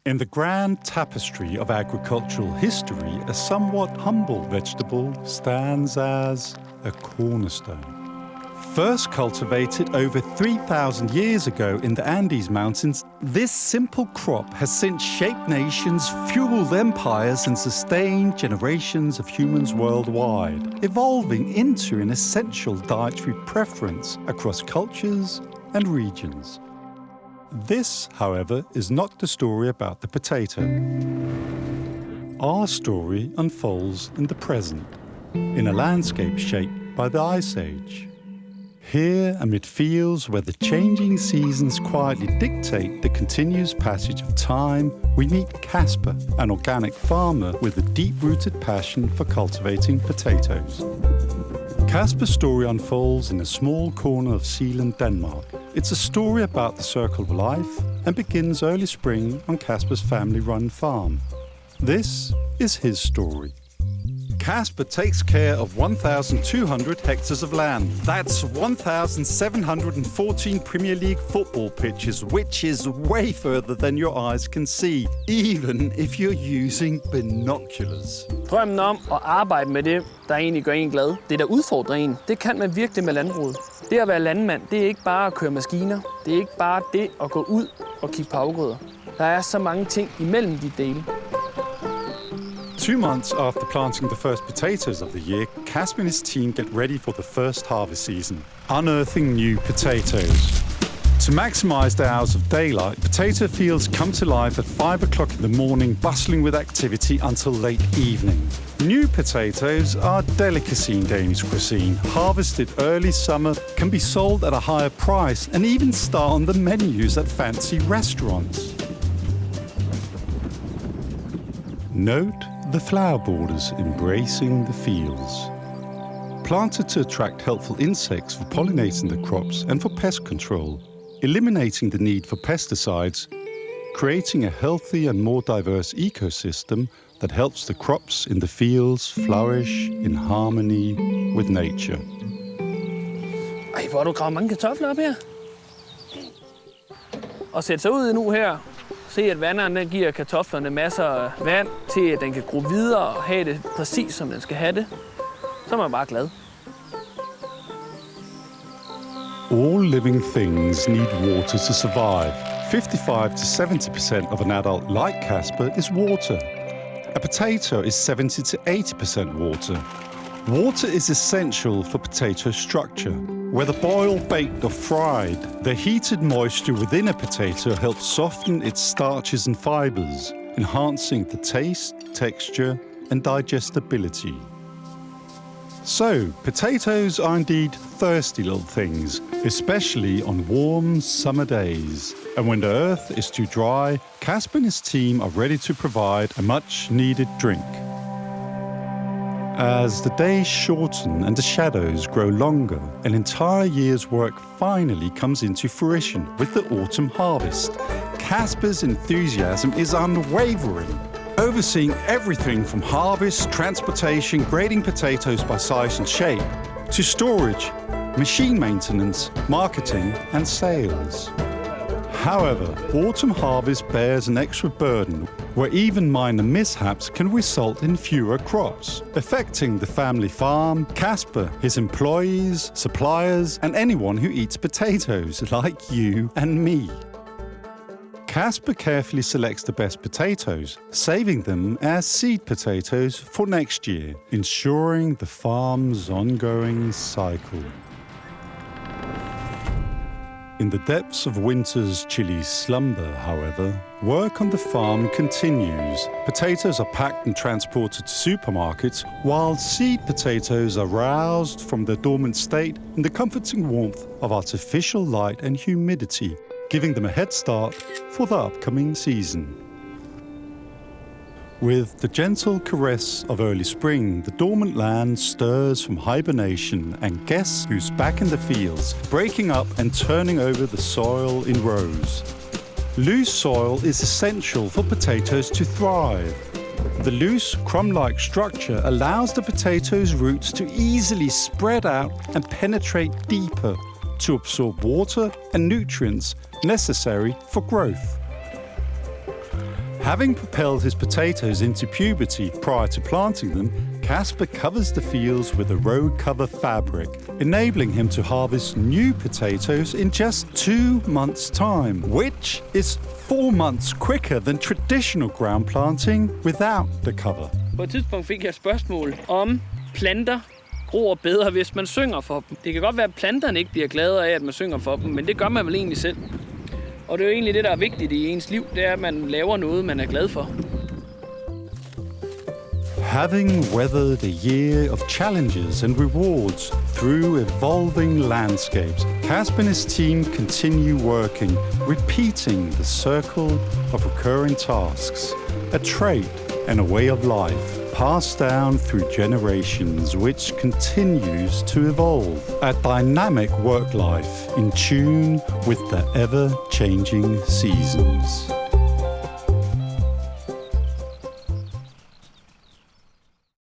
In the grand tapestry of agricultural history, a somewhat humble vegetable stands as a cornerstone. First cultivated over 3,000 years ago in the Andes Mountains, this simple crop has since shaped nations, fueled empires, and sustained generations of humans worldwide, evolving into an essential dietary preference across cultures and regions. This, however, is not the story about the potato. Our story unfolds in the present, in a landscape shaped by the Ice Age. Here, amid fields where the changing seasons quietly dictate the continuous passage of time, we meet Casper, an organic farmer with a deep-rooted passion for cultivating potatoes. Casper's story unfolds in a small corner of Zealand, Denmark. It's a story about the circle of life and begins early spring on Casper's family-run farm. This is his story. Casper takes care of 1,200 hectares of land. That's 1,714 Premier League football pitches, which is way further than your eyes can see, even if you're using binoculars. Drømmen om at arbejde med det, der egentlig gør en glad, det der udfordrer en, det kan man virkelig med landbruget. Det at være landmand, det er ikke bare at køre maskiner. Det er ikke bare det at gå ud og kigge på afgrøder. Der er så mange ting imellem de dele. 2 months after planting the first potatoes of the year, Casper and his team get ready for the first harvest season, unearthing new potatoes. To maximize the hours of daylight, potato fields come to life at 5 o'clock in the morning, bustling with activity until late evening. New potatoes are a delicacy in Danish cuisine. Harvested early summer, can be sold at a higher price and even star on the menus at fancy restaurants. Note the flower borders embracing the fields. Planted to attract helpful insects for pollinating the crops and for pest control, eliminating the need for pesticides, creating a healthy and more diverse ecosystem that helps the crops in the fields flourish in harmony with nature. Ej, hvor har du gravet mange kartofler op her. Og sætte sig ud nu her. Se, at vanderen giver kartoflerne masser af vand til, at den kan gro videre og have det præcis, som den skal have det. Så er man bare glad. All living things need water to survive. 55% to 70% of an adult like Casper is water. A potato is 70% to 80% water. Water is essential for potato structure. Whether boiled, baked or fried, the heated moisture within a potato helps soften its starches and fibers, enhancing the taste, texture and digestibility. So, potatoes are indeed thirsty little things, especially on warm summer days. And when the earth is too dry, Casper and his team are ready to provide a much-needed drink. As the days shorten and the shadows grow longer, an entire year's work finally comes into fruition with the autumn harvest. Casper's enthusiasm is unwavering, overseeing everything from harvest, transportation, grading potatoes by size and shape, to storage, machine maintenance, marketing and sales. However, autumn harvest bears an extra burden where even minor mishaps can result in fewer crops, affecting the family farm, Casper, his employees, suppliers, and anyone who eats potatoes like you and me. Casper carefully selects the best potatoes, saving them as seed potatoes for next year, ensuring the farm's ongoing cycle. In the depths of winter's chilly slumber, however, work on the farm continues. Potatoes are packed and transported to supermarkets, while seed potatoes are roused from their dormant state in the comforting warmth of artificial light and humidity, giving them a head start for the upcoming season. With the gentle caress of early spring, the dormant land stirs from hibernation, and guess who's back in the fields, breaking up and turning over the soil in rows. Loose soil is essential for potatoes to thrive. The loose, crumb-like structure allows the potatoes' roots to easily spread out and penetrate deeper to absorb water and nutrients necessary for growth. Having propelled his potatoes into puberty prior to planting them, Casper covers the fields with a row cover fabric, enabling him to harvest new potatoes in just 2 months' time, which is 4 months quicker than traditional ground planting without the cover. På et tidspunkt fik jeg et spørgsmål om planter gror bedre, hvis man synger for dem. Det kan godt være, at planterne ikke bliver gladere af, at man synger for dem, men det gør man vel egentlig selv. Og det er jo egentlig det, der er vigtigt i ens liv, det er, at man laver noget, man er glad for. Having weathered a year of challenges and rewards through evolving landscapes, Casper and his team continue working, repeating the circle of recurring tasks, a trait and a way of life passed down through generations which continues to evolve. A dynamic work life in tune with the ever-changing seasons.